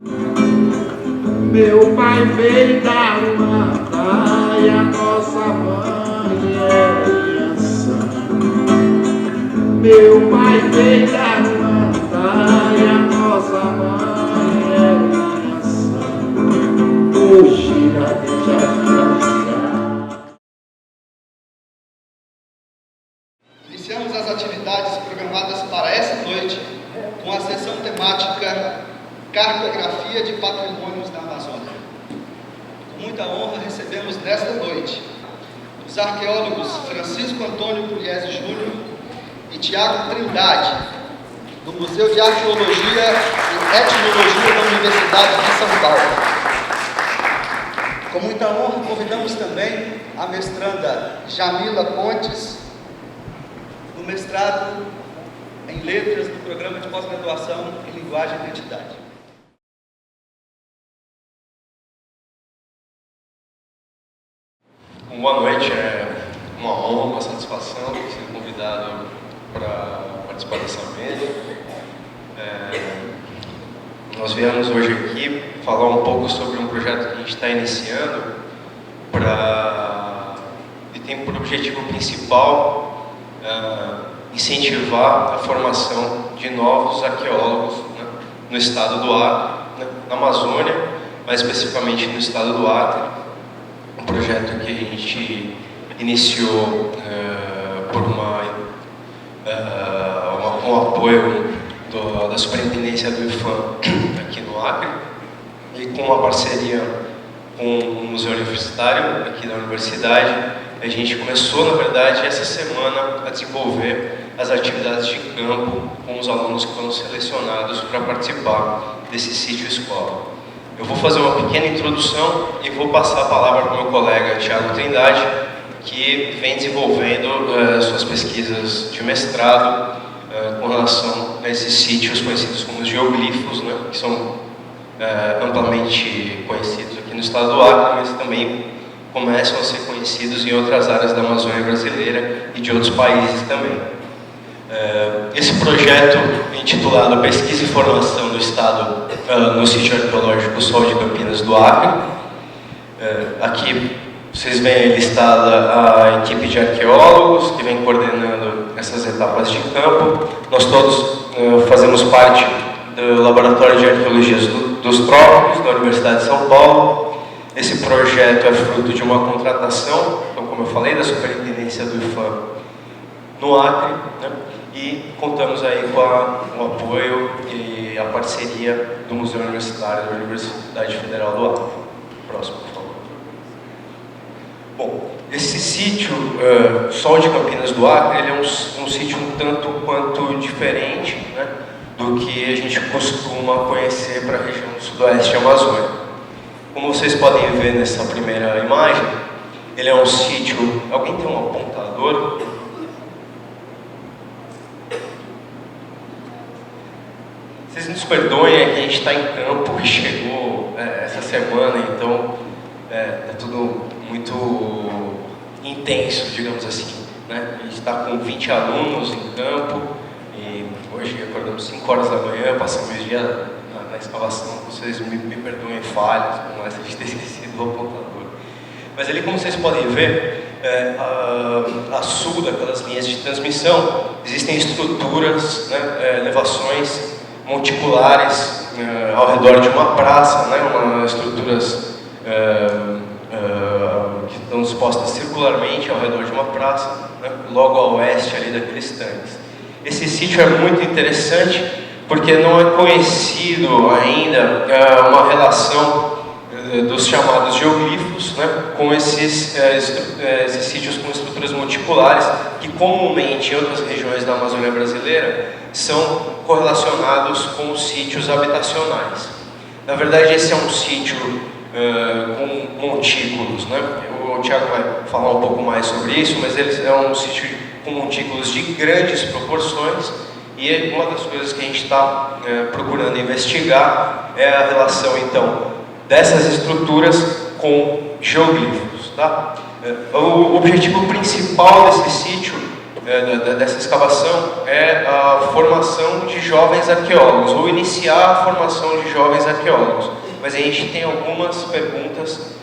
Meu pai veio da mata e a nossa mãe é criança. Meu pai veio da mata e a nossa mãe é criança. O gira, Iniciamos as atividades programadas para essa noite com a sessão temática Cartografia de Patrimônios da Amazônia. Com muita honra recebemos nesta noite os arqueólogos Francisco Antônio Pugliese Júnior e Tiago Trindade, do Museu de Arqueologia e Etnologia da Universidade de São Paulo. Com muita honra convidamos também a mestranda Jamila Pontes, do mestrado em Letras do Programa de Pós-Graduação em Linguagem e Identidade. Boa noite, é uma honra, uma satisfação ser convidado para participar dessa mesa. Nós viemos hoje aqui falar um pouco sobre um projeto que a gente está iniciando e tem por objetivo principal incentivar a formação de novos arqueólogos, né, no estado do Acre, né, na Amazônia, mais especificamente no estado do Acre. Um projeto que a gente iniciou com o apoio da Superintendência do IFAM aqui no Acre e com uma parceria com o Museu Universitário aqui da Universidade. A gente começou, na verdade, essa semana a desenvolver as atividades de campo com os alunos que foram selecionados para participar desse sítio escola. Eu vou fazer uma pequena introdução e vou passar a palavra para o meu colega Tiago Trindade, que vem desenvolvendo suas pesquisas de mestrado com relação a esses sítios conhecidos como os geoglifos, né, que são amplamente conhecidos aqui no estado do Acre, mas também começam a ser conhecidos em outras áreas da Amazônia brasileira e de outros países também. Esse projeto, intitulado Pesquisa e Formação do Estado no Sítio Arqueológico Sol de Campinas do Acre, aqui vocês veem listada a equipe de arqueólogos que vem coordenando essas etapas de campo. Nós todos fazemos parte do Laboratório de Arqueologia dos Trópicos da Universidade de São Paulo. Esse projeto é fruto de uma contratação, então, como eu falei, da Superintendência do IFAM no Acre, né? E contamos aí com o apoio e a parceria do Museu Universitário da Universidade Federal do Acre. Próximo, por favor. Bom, esse sítio, Sol de Campinas do Acre, ele é um sítio um tanto quanto diferente, né, do que a gente costuma conhecer para a região do sudoeste amazônico. Como vocês podem ver nessa primeira imagem, ele é um sítio... Alguém tem um apontador? Vocês nos perdoem, é que a gente está em campo e chegou essa semana, então é tudo muito intenso, digamos assim, né? A gente está com 20 alunos em campo e hoje acordamos 5 horas da manhã, passamos o dia na escavação. Vocês me perdoem falhas como essa de ter esquecido o apontador. Mas ali, como vocês podem ver, a sul daquelas linhas de transmissão existem estruturas, né, elevações monticulares ao redor de uma praça, né, estruturas que estão dispostas circularmente ao redor de uma praça, né, logo a oeste ali daqueles tanques. Esse sítio é muito interessante porque não é conhecido ainda uma relação dos chamados geoglifos, né, com esses sítios com estruturas monticulares que comumente em outras regiões da Amazônia brasileira são correlacionados com os sítios habitacionais. Na verdade, esse é um sítio com montículos, né? O Tiago vai falar um pouco mais sobre isso, mas ele é um sítio com montículos de grandes proporções e uma das coisas que a gente está procurando investigar é a relação, então, dessas estruturas com geoglifos, tá? O objetivo principal desse sítio dessa escavação é a formação de jovens arqueólogos, ou iniciar a formação de jovens arqueólogos. Mas a gente tem algumas perguntas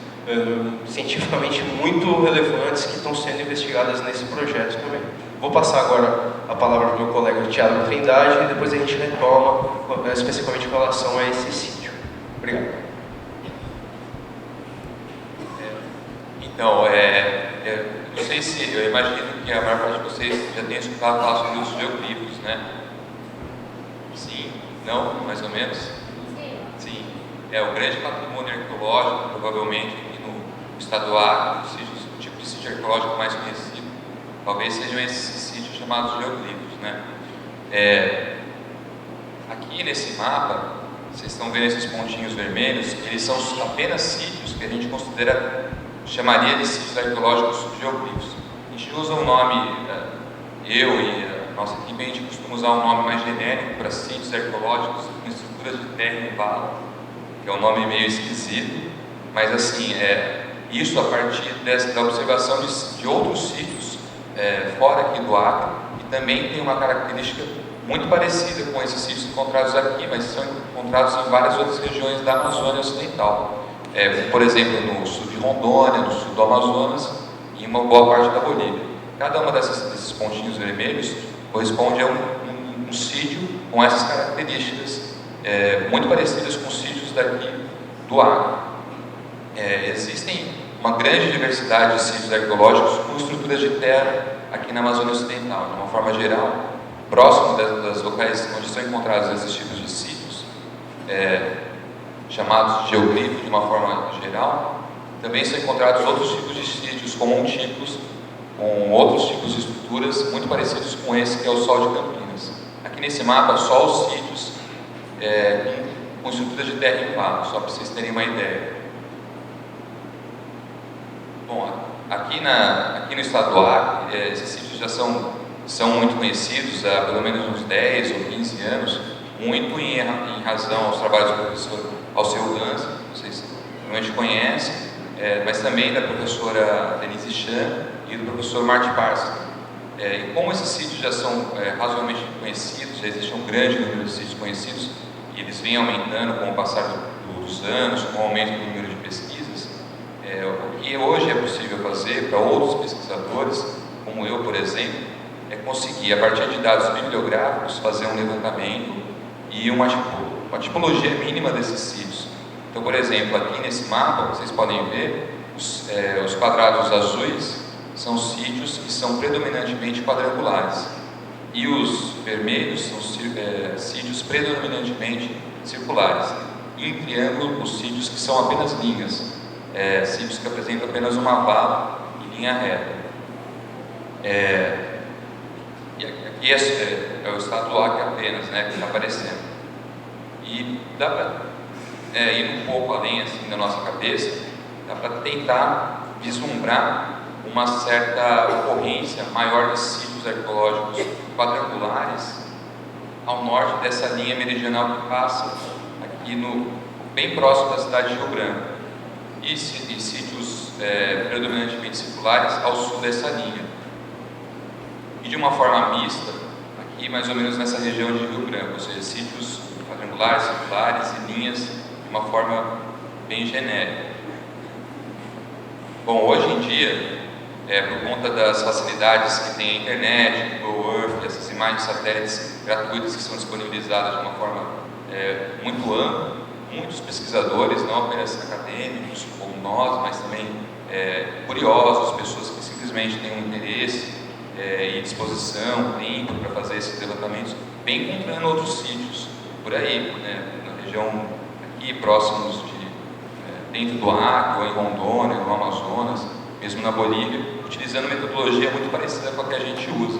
cientificamente muito relevantes que estão sendo investigadas nesse projeto também. Vou passar agora a palavra para o meu colega Thiago Trindade e depois a gente retoma especificamente com relação a esse sítio. Obrigado. Então, não sei se, eu imagino que a maior parte de vocês já tenha escutado falar sobre os geoglifos, né? Sim? Não? Mais ou menos? Sim. É o grande patrimônio arqueológico, provavelmente aqui no estado do Acre, o tipo de sítio arqueológico mais conhecido, talvez sejam esses sítios chamados geoglifos, né? Aqui nesse mapa, vocês estão vendo esses pontinhos vermelhos, eles são apenas sítios que a gente chamaria de sítios arqueológicos geoglifos. A gente usa um nome, eu e a nossa equipe, a gente costuma usar um nome mais genérico para sítios arqueológicos com estruturas de terra em vala, que é um nome meio esquisito, mas assim, isso a partir da observação de outros sítios fora aqui do Acre, que também tem uma característica muito parecida com esses sítios encontrados aqui, mas são encontrados em várias outras regiões da Amazônia Ocidental. Por exemplo, no sul de Rondônia, no sul do Amazonas e uma boa parte da Bolívia. Cada uma desses pontinhos vermelhos corresponde a um sítio com essas características muito parecidas com os sítios daqui do Acre. Existem uma grande diversidade de sítios arqueológicos com estruturas de terra aqui na Amazônia Ocidental. De uma forma geral, próximo das locais onde são encontrados esses tipos de sítios, chamados de geoglifo de uma forma geral, também são encontrados outros tipos de sítios comuntípicos, com outros tipos de estruturas muito parecidos com esse que é o Sol de Campinas. Aqui nesse mapa, só os sítios com estruturas de terra em vala, só para vocês terem uma ideia. Bom, aqui no estado do Acre, esses sítios já são muito conhecidos há pelo menos uns 10 ou 15 anos, muito em razão aos trabalhos do professor Alceu Ganzi, vocês provavelmente conhecem, mas também da professora Denise Chan e do professor Marty Parsons. E como esses sítios já são razoavelmente conhecidos, já existe um grande número de sítios conhecidos, e eles vêm aumentando com o passar dos anos, com o aumento do número de pesquisas, o que hoje é possível fazer para outros pesquisadores, como eu, por exemplo, é conseguir, a partir de dados bibliográficos, fazer um levantamento e uma tipologia mínima desses sítios. Então, por exemplo, aqui nesse mapa, vocês podem ver, os quadrados azuis são sítios que são predominantemente quadrangulares, e os vermelhos são sítios predominantemente circulares, e em triângulo, os sítios que são apenas linhas, sítios que apresentam apenas uma vala e linha reta. E aqui é o estado do Acre apenas, né, que está aparecendo. E dá para ir um pouco além assim, da nossa cabeça, dá para tentar vislumbrar uma certa ocorrência maior de sítios arqueológicos quadrangulares ao norte dessa linha meridional que passa aqui bem próximo da cidade de Rio Branco, e sítios predominantemente circulares ao sul dessa linha. E de uma forma mista, aqui mais ou menos nessa região de Rio Branco, ou seja, sítios quadrangulares, circulares e linhas de uma forma bem genérica. Bom, hoje em dia, por conta das facilidades que tem a internet, Google Earth, essas imagens satélites gratuitas que são disponibilizadas de uma forma muito ampla, muitos pesquisadores, não apenas acadêmicos como nós, mas também curiosos, pessoas que simplesmente têm um interesse e disposição, tempo para fazer esses levantamentos, vem encontrando outros sítios por aí, né, na região aqui, próximos dentro do Acre, ou em Rondônia, no Amazonas, mesmo na Bolívia, utilizando metodologia muito parecida com a que a gente usa.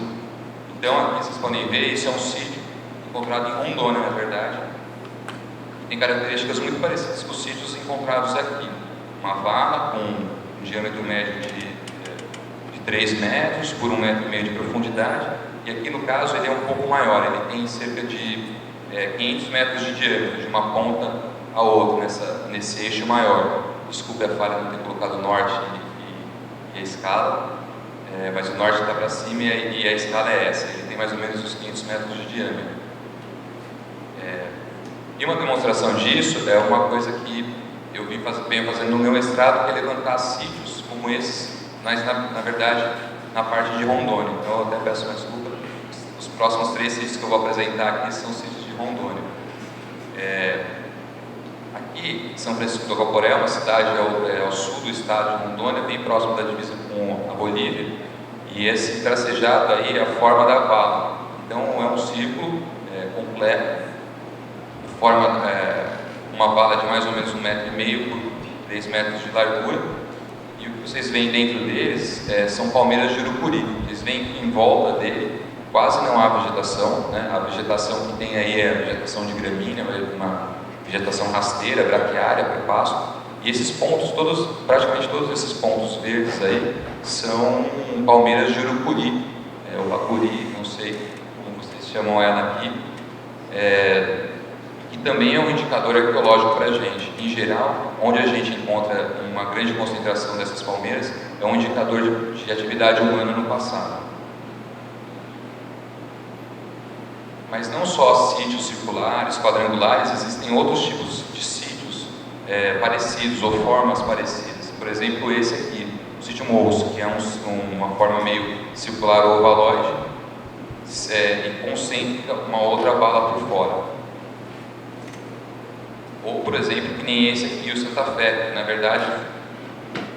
Então, aqui vocês podem ver, isso é um sítio encontrado em Rondônia, na verdade, que tem características muito parecidas com os sítios encontrados aqui. Uma vala com um diâmetro médio de 3 metros por 1,5 metro de profundidade, e aqui no caso ele é um pouco maior, ele tem cerca de 500 metros de diâmetro, de uma ponta a outra, nesse eixo maior. Desculpe a falha de não ter colocado o norte e a escala, mas o norte está para cima e a escala é essa. Ele tem mais ou menos uns 500 metros de diâmetro. E uma demonstração disso é uma coisa que eu venho fazendo no meu mestrado, que é levantar sítios como esses, mas na verdade na parte de Rondônia. Então eu até peço uma desculpa, os próximos 3 sítios que eu vou apresentar aqui são sítios de Rondônia. Aqui, São Francisco do Guaporé é uma cidade ao sul do estado de Rondônia, bem próximo da divisa com a Bolívia, e esse tracejado aí é a forma da vala. Então é um círculo completo, forma uma vala de mais ou menos 1,5 m por 3 metros de largura, e o que vocês veem dentro deles são palmeiras de Jurupuri. Eles veem em volta dele, quase não há vegetação, né? A vegetação que tem aí é a vegetação de gramínea, uma vegetação rasteira, braquiária, prepasto, e esses pontos, praticamente todos esses pontos verdes aí, são palmeiras de Jurupuri, ou Bacuri, não sei como vocês chamam ela aqui, que também é um indicador arqueológico para a gente. Em geral, onde a gente encontra uma grande concentração dessas palmeiras, é um indicador de atividade humana no passado. Mas não só sítios circulares, quadrangulares, existem outros tipos de sítios parecidos ou formas parecidas. Por exemplo, esse aqui, o sítio Morros, que é uma forma meio circular ou ovaloide, e concêntrica, uma outra vala por fora. Ou, por exemplo, que nem esse aqui, o Santa Fé, que na verdade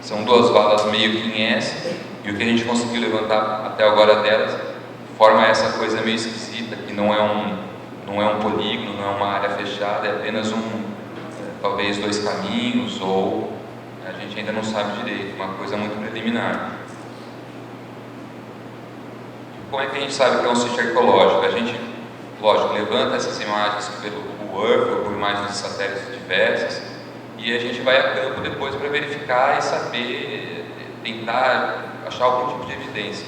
são 2 valas meio que em S, e o que a gente conseguiu levantar até agora delas forma essa coisa meio esquisita, que não é um polígono, não é uma área fechada, é apenas talvez 2 caminhos, ou a gente ainda não sabe direito, uma coisa muito preliminar. Como é que a gente sabe que é um sítio arqueológico? A gente, lógico, levanta essas imagens pelo Google Earth ou por imagens de satélites diversas, e a gente vai a campo depois para verificar e saber, tentar achar algum tipo de evidência.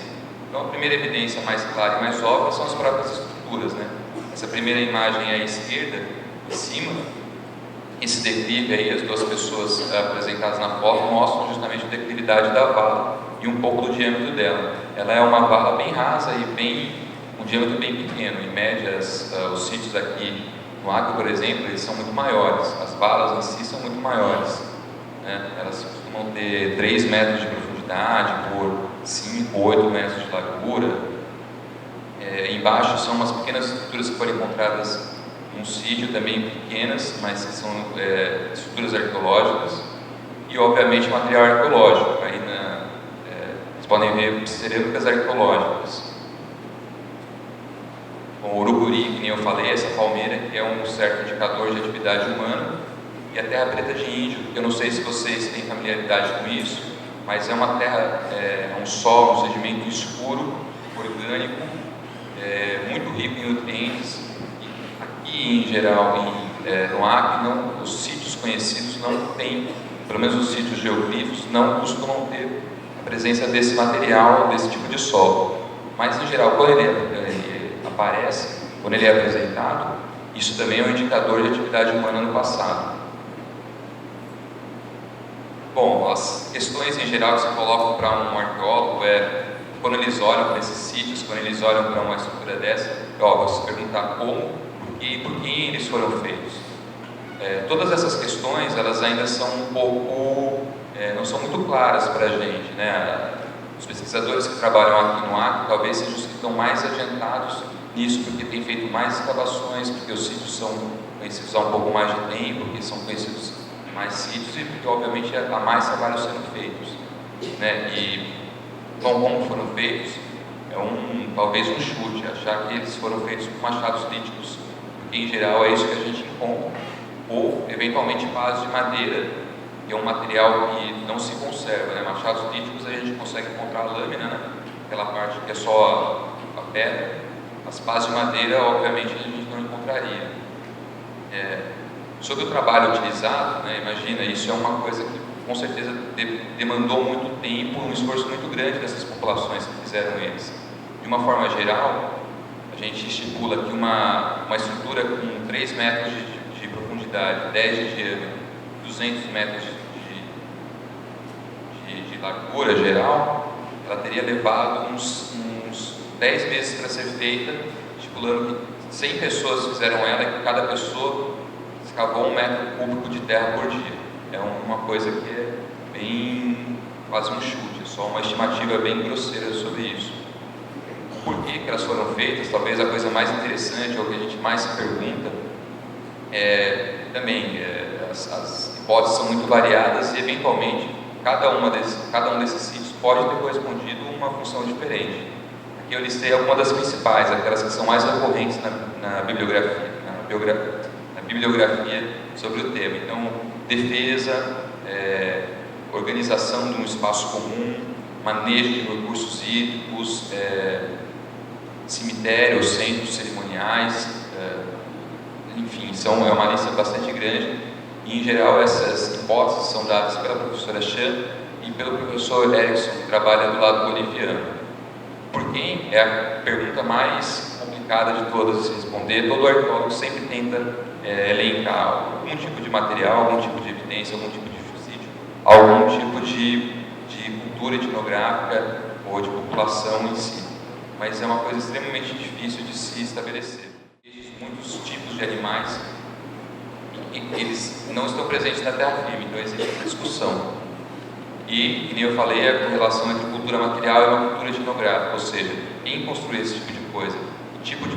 Então, a primeira evidência mais clara e mais óbvia são as próprias estruturas, né? Essa primeira imagem aí à esquerda, em cima, esse declive aí, as 2 pessoas apresentadas na foto mostram justamente a declividade da vala e um pouco do diâmetro dela. Ela é uma vala bem rasa e um diâmetro bem pequeno. Em média, os sítios aqui no Acre, por exemplo, eles são muito maiores. As valas em si são muito maiores, né? Elas costumam ter 3 metros de profundidade por 5, 8 metros de largura. Embaixo são umas pequenas estruturas que foram encontradas num sítio, também pequenas, mas que são estruturas arqueológicas, e obviamente material arqueológico. Aí vocês podem ver cerâmicas arqueológicas. Bom, o Urupuri, que nem eu falei, essa palmeira, que é um certo indicador de atividade humana, e a terra preta de índio, que eu não sei se vocês têm familiaridade com isso, mas é uma terra, um solo, um sedimento escuro, orgânico, muito rico em nutrientes. E aqui, em geral, no Acre, os sítios conhecidos não têm, pelo menos os sítios geoglifos, não costumam ter a presença desse material, desse tipo de solo. Mas, em geral, quando ele aparece, quando ele é apresentado, isso também é um indicador de atividade humana no passado. Bom, as questões em geral que se colocam para um arqueólogo quando eles olham para esses sítios, quando eles olham para uma estrutura dessa, vou se perguntar como, e por que eles foram feitos. Todas essas questões, elas ainda são um pouco, não são muito claras para a gente, né? Os pesquisadores que trabalham aqui no Acre talvez sejam os que estão mais adiantados nisso, porque têm feito mais escavações, porque os sítios são conhecidos há um pouco mais de tempo, porque são conhecidos mais sítios e porque obviamente há mais trabalhos sendo feitos, né? E como foram feitos talvez um chute, achar que eles foram feitos com machados líticos, porque em geral é isso que a gente encontra, ou eventualmente pás de madeira, que é um material que não se conserva, né? Machados líticos a gente consegue encontrar a lâmina, né? Aquela parte que é só a pedra. As pás de madeira obviamente a gente não encontraria. Sobre o trabalho utilizado, né, imagina, isso é uma coisa que com certeza demandou muito tempo, um esforço muito grande dessas populações que fizeram eles. De uma forma geral, a gente estipula que uma estrutura com 3 metros de profundidade, 10 de diâmetro, 200 metros de largura geral, ela teria levado uns 10 meses para ser feita, estipulando que 100 pessoas fizeram ela e que cada pessoa escavou 1 metro cúbico de terra por dia. É uma coisa que é bem, quase um chute, só uma estimativa bem grosseira sobre isso. Por que elas foram feitas? Talvez a coisa mais interessante, ou que a gente mais se pergunta, as hipóteses são muito variadas e eventualmente cada um desses sítios pode ter correspondido a uma função diferente. Aqui eu listei algumas das principais, aquelas que são mais recorrentes na bibliografia sobre o tema. Então, defesa, organização de um espaço comum, manejo de recursos hídricos, cemitérios, centros cerimoniais, enfim, é uma lista bastante grande. E, em geral, essas hipóteses são dadas pela professora Chan e pelo professor Erickson, que trabalha do lado boliviano. Por quem? É a pergunta mais complicada de todas de se responder. Todo arqueólogo sempre tenta elencar algum tipo de material, algum tipo de evidência, algum tipo de sítio, algum tipo de cultura etnográfica ou de população em si. Mas é uma coisa extremamente difícil de se estabelecer. Existem muitos tipos de animais e eles não estão presentes na terra firme, então existe essa discussão. E, como eu falei, a correlação entre cultura material e uma cultura etnográfica, ou seja, quem construiu esse tipo de coisa, que tipo de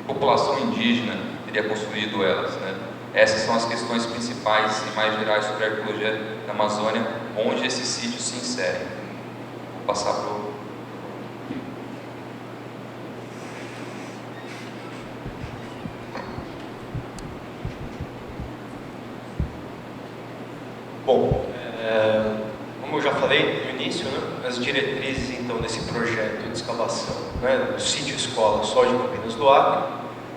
população indígena teria construído elas, né? Essas são as questões principais e mais gerais sobre a arqueologia da Amazônia, onde esses sítios se inserem. Vou passar para o... Bom, como eu já falei no início, né, as diretrizes então desse projeto de escavação, né, do sítio escola Sol de Campinas do Acre,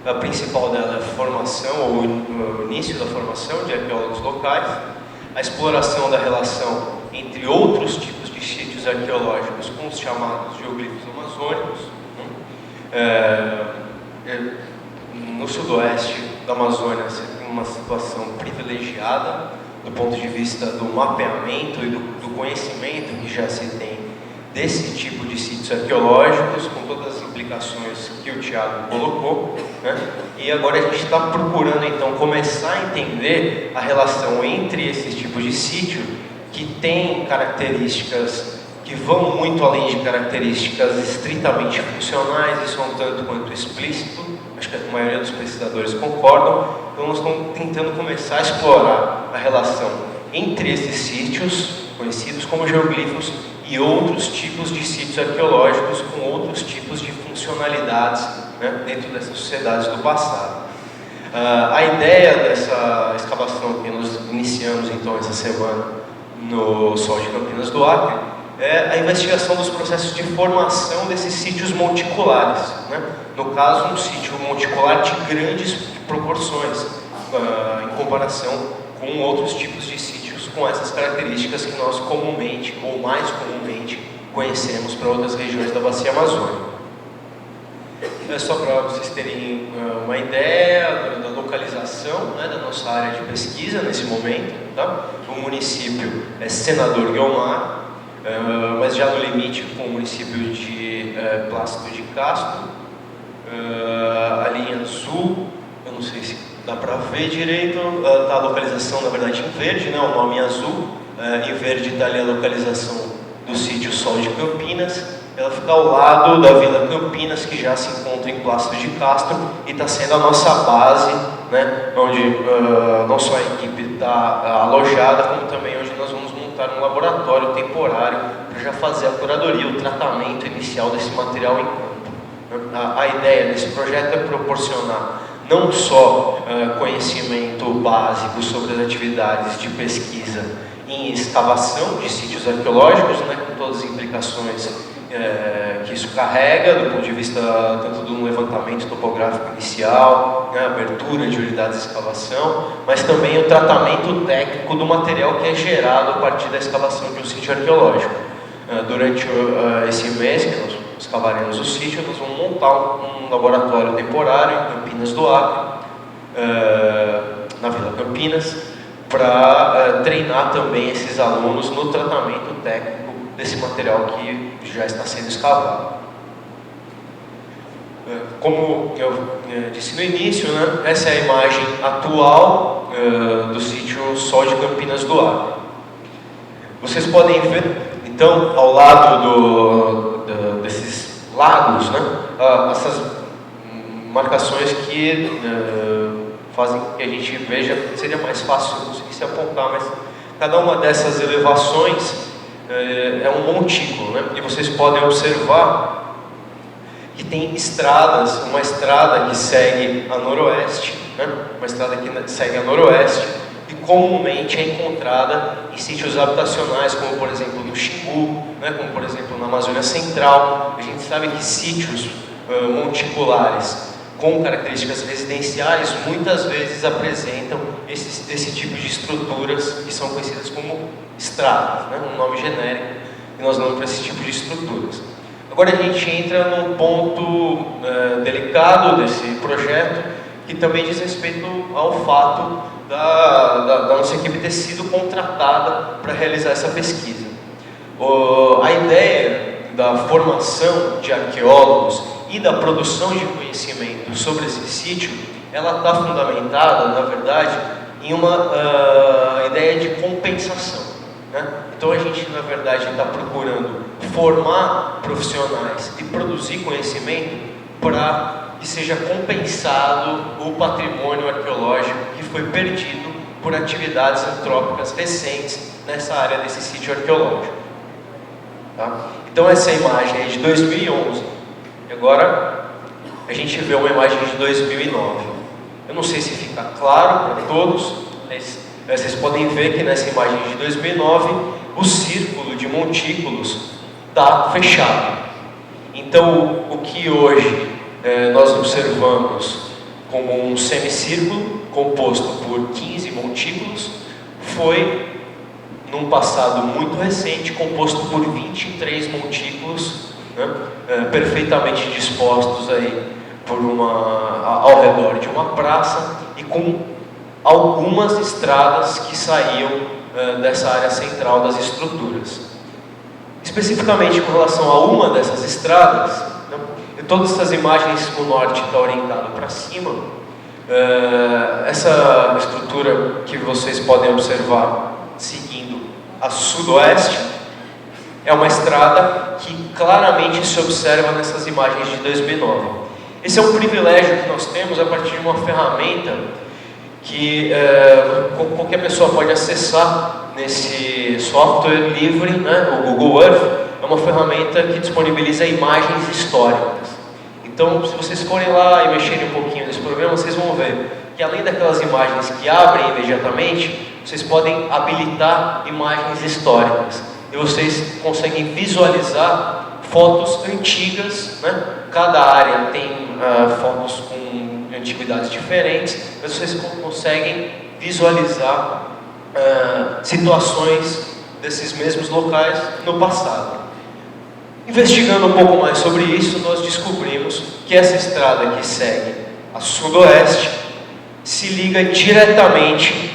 a principal dela é a formação, ou o início da formação de arqueólogos locais, a exploração da relação entre outros tipos de sítios arqueológicos com os chamados geoglifos amazônicos. No sudoeste da Amazônia você tem uma situação privilegiada do ponto de vista do mapeamento e do conhecimento que já se tem desse tipo de sítios arqueológicos, com todas as implicações que o Thiago colocou, né? E agora a gente está procurando então começar a entender a relação entre esses tipos de sítio que têm características que vão muito além de características estritamente funcionais, isso é um tanto quanto explícito, acho que a maioria dos pesquisadores concordam. Então nós estamos tentando começar a explorar a relação entre esses sítios, conhecidos como geoglifos, e outros tipos de sítios arqueológicos com outros tipos de funcionalidades, né, dentro dessas sociedades do passado. A ideia dessa escavação que nós iniciamos então essa semana no Sol de Campinas do Acre é a investigação dos processos de formação desses sítios monticulares, né? No caso, um sítio monticular de grandes proporções, em comparação com outros tipos de sítios com essas características que nós comumente, ou mais comumente, conhecemos para outras regiões da Bacia Amazônica. É só para vocês terem uma ideia da localização, né, da nossa área de pesquisa nesse momento, tá? O município é Senador Guiomar, mas já no limite com o município de Plácido de Castro. A linha azul, eu não sei se dá para ver direito, está a localização na verdade em verde, né, o nome é azul, em verde está ali a localização do sítio Sol de Campinas. Ela fica ao lado da Vila Campinas, que já se encontra em Plácido de Castro, e está sendo a nossa base, né, onde não só a equipe está alojada, como também onde nós vamos montar um laboratório temporário para já fazer a curadoria, o tratamento inicial desse material em campo. A ideia desse projeto é proporcionar não só conhecimento básico sobre as atividades de pesquisa em escavação de sítios arqueológicos, né, com todas as implicações que isso carrega do ponto de vista tanto de um levantamento topográfico inicial, né, abertura de unidades de escavação, mas também o tratamento técnico do material que é gerado a partir da escavação de um sítio arqueológico. Durante esse mês que nós escavaremos o sítio, nós vamos montar um laboratório temporário em Campinas do Acre, na Vila Campinas, para treinar também esses alunos no tratamento técnico desse material que já está sendo escavado. Como eu disse no início, né, essa é a imagem atual do sítio Sol de Campinas do Acre. Vocês podem ver, então, ao lado desses lagos, né, essas marcações que fazem com que a gente veja. Seria mais fácil se eu conseguisse apontar, mas cada uma dessas elevações é um montículo, né? E vocês podem observar que tem estradas, uma estrada que segue a noroeste, né? Uma estrada que segue a noroeste e comumente é encontrada em sítios habitacionais, como por exemplo no Xingu, né? Como por exemplo na Amazônia Central. A gente sabe que sítios monticulares com características residenciais muitas vezes apresentam esse tipo de estruturas que são conhecidas como estradas, né? Um nome genérico que nós damos para esse tipo de estruturas. Agora a gente entra num ponto delicado desse projeto, que também diz respeito ao fato da nossa equipe ter sido contratada para realizar essa pesquisa. A ideia da formação de arqueólogos e da produção de conhecimento sobre esse sítio, ela está fundamentada, na verdade, em uma ideia de compensação, né? Então a gente, na verdade, está procurando formar profissionais e produzir conhecimento para que seja compensado o patrimônio arqueológico que foi perdido por atividades antrópicas recentes nessa área desse sítio arqueológico. Tá? Então essa imagem é de 2011. Agora a gente vê uma imagem de 2009. Eu não sei se fica claro para todos, mas vocês podem ver que nessa imagem de 2009 o círculo de montículos está fechado. Então o que hoje nós observamos como um semicírculo composto por 15 montículos foi, num passado muito recente, composto por 23 montículos, né, perfeitamente dispostos aí ao redor de uma praça e com algumas estradas que saíam dessa área central das estruturas. Especificamente com relação a uma dessas estradas, né, todas essas imagens, o norte está orientado para cima. Essa estrutura que vocês podem observar seguindo a sudoeste é uma estrada que claramente se observa nessas imagens de 2009. Esse é um privilégio que nós temos a partir de uma ferramenta que qualquer pessoa pode acessar nesse software livre, né? O Google Earth é uma ferramenta que disponibiliza imagens históricas. Então, se vocês forem lá e mexerem um pouquinho nesse programa, vocês vão ver que além daquelas imagens que abrem imediatamente, vocês podem habilitar imagens históricas e vocês conseguem visualizar fotos antigas, né? Cada área tem fotos com antiguidades diferentes, mas vocês conseguem visualizar situações desses mesmos locais no passado. Investigando um pouco mais sobre isso, nós descobrimos que essa estrada que segue a sudoeste se liga diretamente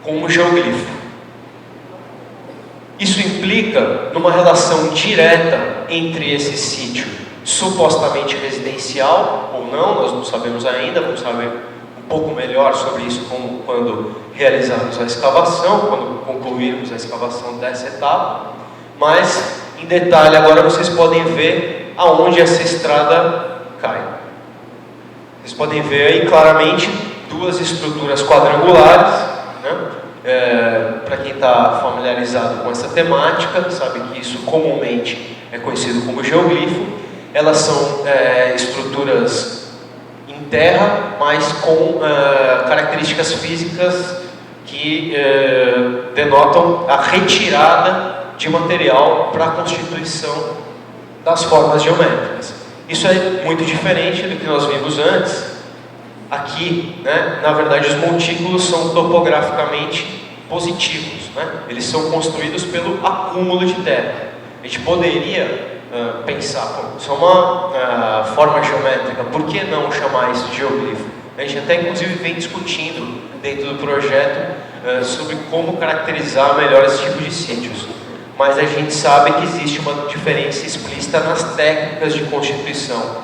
com o geoglifo. Isso implica numa relação direta entre esse sítio supostamente residencial ou não, nós não sabemos ainda, vamos saber um pouco melhor sobre isso quando realizarmos a escavação, quando concluirmos a escavação dessa etapa, mas em detalhe agora vocês podem ver aonde essa estrada cai. Vocês podem ver aí claramente duas estruturas quadrangulares, né? Para quem está familiarizado com essa temática, sabe que isso comumente é conhecido como geoglifo. Elas são estruturas em terra, mas com características físicas que denotam a retirada de material para a constituição das formas geométricas. Isso é muito diferente do que nós vimos antes. Aqui, né, na verdade, os montículos são topograficamente positivos, né? Eles são construídos pelo acúmulo de terra. A gente poderia pensar, isso é uma forma geométrica, por que não chamar isso de geoglifo? A gente até inclusive vem discutindo dentro do projeto sobre como caracterizar melhor esse tipo de sítios. mas a gente sabe que existe uma diferença explícita nas técnicas de constituição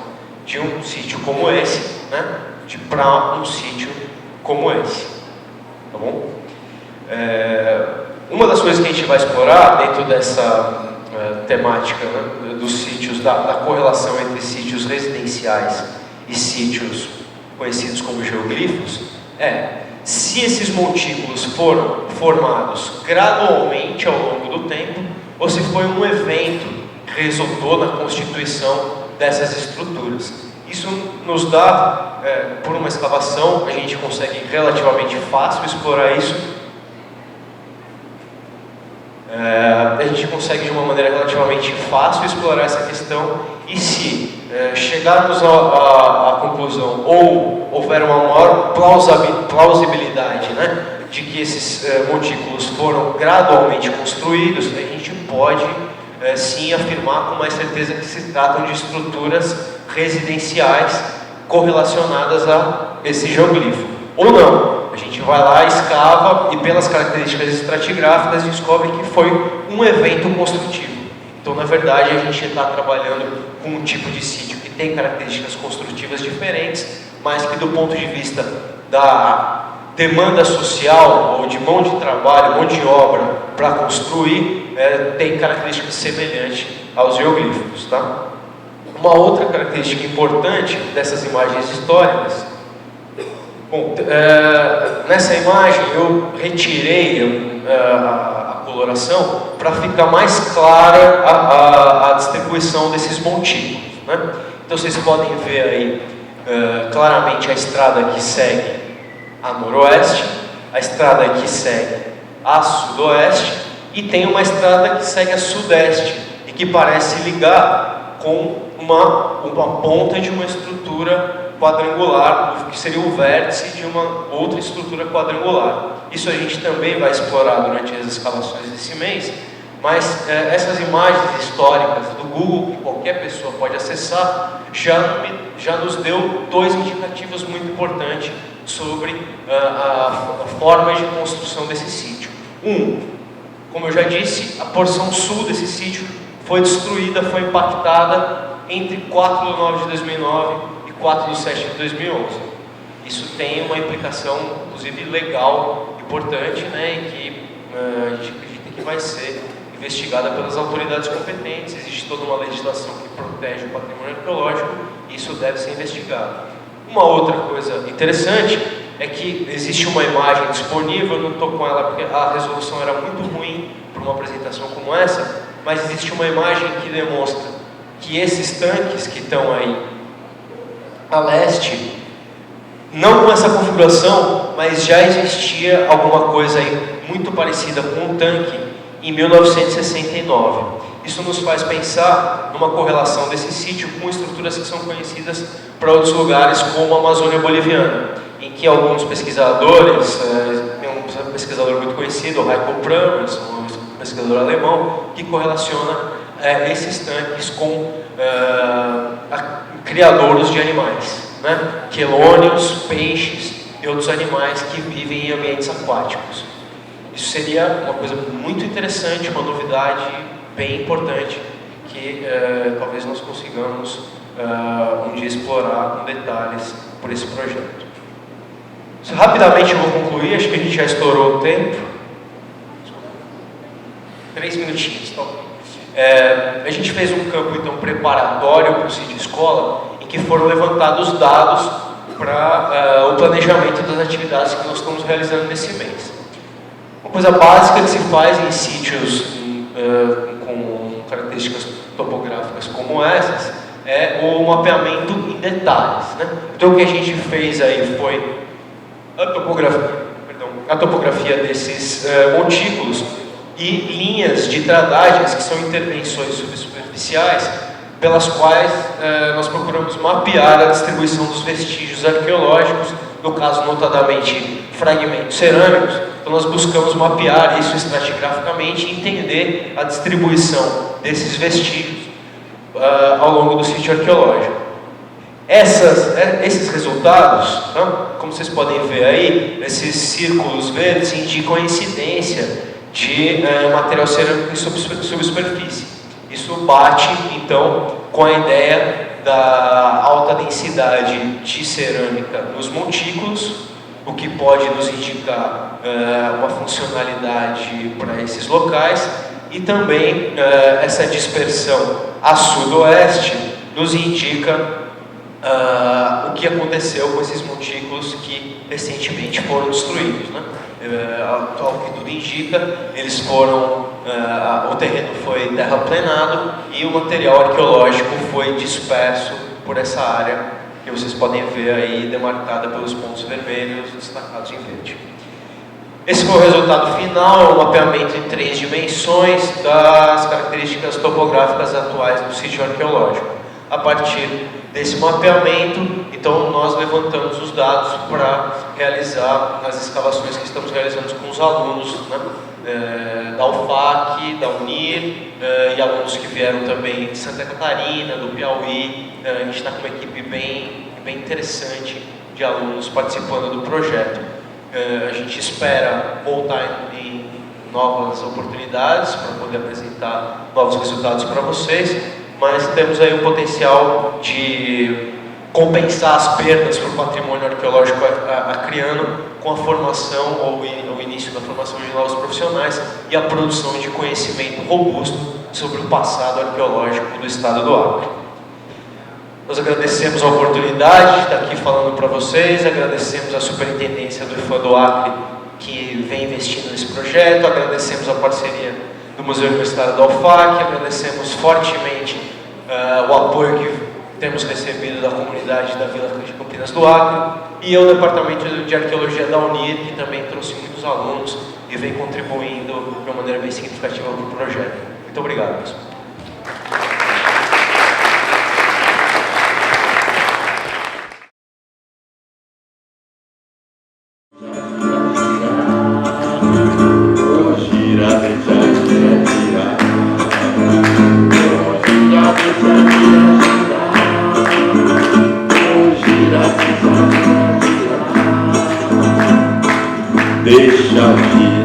de um sítio como esse, né, para um sítio como esse, tá bom? Uma das coisas que a gente vai explorar dentro dessa temática, né, dos sítios, da correlação entre sítios residenciais e sítios conhecidos como geoglifos, se esses montículos foram formados gradualmente ao longo do tempo, ou se foi um evento que resultou na constituição dessas estruturas. Isso nos dá, por uma escavação, a gente consegue relativamente fácil explorar isso. A gente consegue de uma maneira relativamente fácil explorar essa questão, e se chegarmos à conclusão ou houver uma maior plausibilidade, né, de que esses montículos foram gradualmente construídos, a gente pode sim afirmar com mais certeza que se tratam de estruturas residenciais correlacionadas a esse geoglifo. Ou não, a gente vai lá, escava e pelas características estratigráficas descobre que foi um evento construtivo. Então, na verdade, a gente está trabalhando com um tipo de sítio que tem características construtivas diferentes, mas que do ponto de vista da demanda social ou de mão de trabalho, mão de obra para construir, tem características semelhantes aos geoglifos, tá? Uma outra característica importante dessas imagens históricas, bom, nessa imagem eu retirei a coloração para ficar mais clara a distribuição desses montículos, né? Então vocês podem ver aí claramente a estrada que segue a noroeste, a estrada que segue a sudoeste, e tem uma estrada que segue a sudeste e que parece ligar com uma ponta de uma estrutura quadrangular, que seria o vértice de uma outra estrutura quadrangular. Isso a gente também vai explorar durante as escavações desse mês, mas essas imagens históricas do Google, que qualquer pessoa pode acessar, já nos deu dois indicativos muito importantes sobre a forma de construção desse sítio. Como eu já disse, a porção sul desse sítio foi destruída, foi impactada entre 4 de 9 de 2009 e 4 de 7 de 2011. Isso tem uma implicação, inclusive, legal importante, né, e que a gente acredita que vai ser investigada pelas autoridades competentes. Existe toda uma legislação que protege o patrimônio arqueológico e isso deve ser investigado. Uma outra coisa interessante é que existe uma imagem disponível, eu não estou com ela porque a resolução era muito ruim para uma apresentação como essa, mas existe uma imagem que demonstra que esses tanques que estão aí a leste, não com essa configuração, mas já existia alguma coisa aí muito parecida com um tanque em 1969. Isso nos faz pensar numa correlação desse sítio com estruturas que são conhecidas para outros lugares, como a Amazônia Boliviana, em que alguns pesquisadores, tem um pesquisador muito conhecido, o Heiko Pramers, um pesquisador alemão, que correlaciona esses tanques com criadouros de animais, né? Quelônios, peixes e outros animais que vivem em ambientes aquáticos. Isso seria uma coisa muito interessante, uma novidade bem importante que talvez nós consigamos um dia explorar com detalhes por esse projeto. Rapidamente eu vou concluir, acho que a gente já estourou o tempo. 3 minutinhos, tá? A gente fez um campo então preparatório para o sítio escola, em que foram levantados dados para o planejamento das atividades que nós estamos realizando nesse mês. Uma coisa básica que se faz em sítios com características topográficas como essas é o mapeamento em detalhes, né? Então o que a gente fez aí foi a topografia desses montículos e linhas de dragagens, que são intervenções subsuperficiais, pelas quais nós procuramos mapear a distribuição dos vestígios arqueológicos, no caso notadamente fragmentos cerâmicos. Então nós buscamos mapear isso estratigraficamente e entender a distribuição desses vestígios ao longo do sítio arqueológico. Esses resultados, então, como vocês podem ver aí, esses círculos verdes indicam a incidência de material cerâmico em subsuperfície. Isso bate, então, com a ideia da alta densidade de cerâmica nos montículos, o que pode nos indicar uma funcionalidade para esses locais, e também essa dispersão a sudoeste nos indica o que aconteceu com esses montículos que recentemente foram destruídos, né? Ao que tudo indica, eles foram, o terreno foi terraplenado e o material arqueológico foi disperso por essa área que vocês podem ver aí demarcada pelos pontos vermelhos destacados em verde. Esse foi o resultado final, o mapeamento em 3 dimensões das características topográficas atuais do sítio arqueológico. A partir desse mapeamento, então nós levantamos os dados para realizar as escavações que estamos realizando com os alunos, né, da UFAC, da UNIR, e alunos que vieram também de Santa Catarina, do Piauí. A gente está com uma equipe bem interessante de alunos participando do projeto. A gente espera voltar em novas oportunidades para poder apresentar novos resultados para vocês, mas temos aí o potencial de compensar as perdas para o patrimônio arqueológico acreano com a formação ou o início da formação de novos profissionais e a produção de conhecimento robusto sobre o passado arqueológico do estado do Acre. Nós agradecemos a oportunidade de estar aqui falando para vocês, agradecemos a Superintendência do IFAM do Acre que vem investindo nesse projeto, agradecemos a parceria do Museu Universitário da UFAC, agradecemos fortemente o apoio que temos recebido da comunidade da Vila de Campinas do Acre e ao Departamento de Arqueologia da UNIR, que também trouxe muitos alunos e vem contribuindo de uma maneira bem significativa para o projeto. Muito obrigado, pessoal. Deixa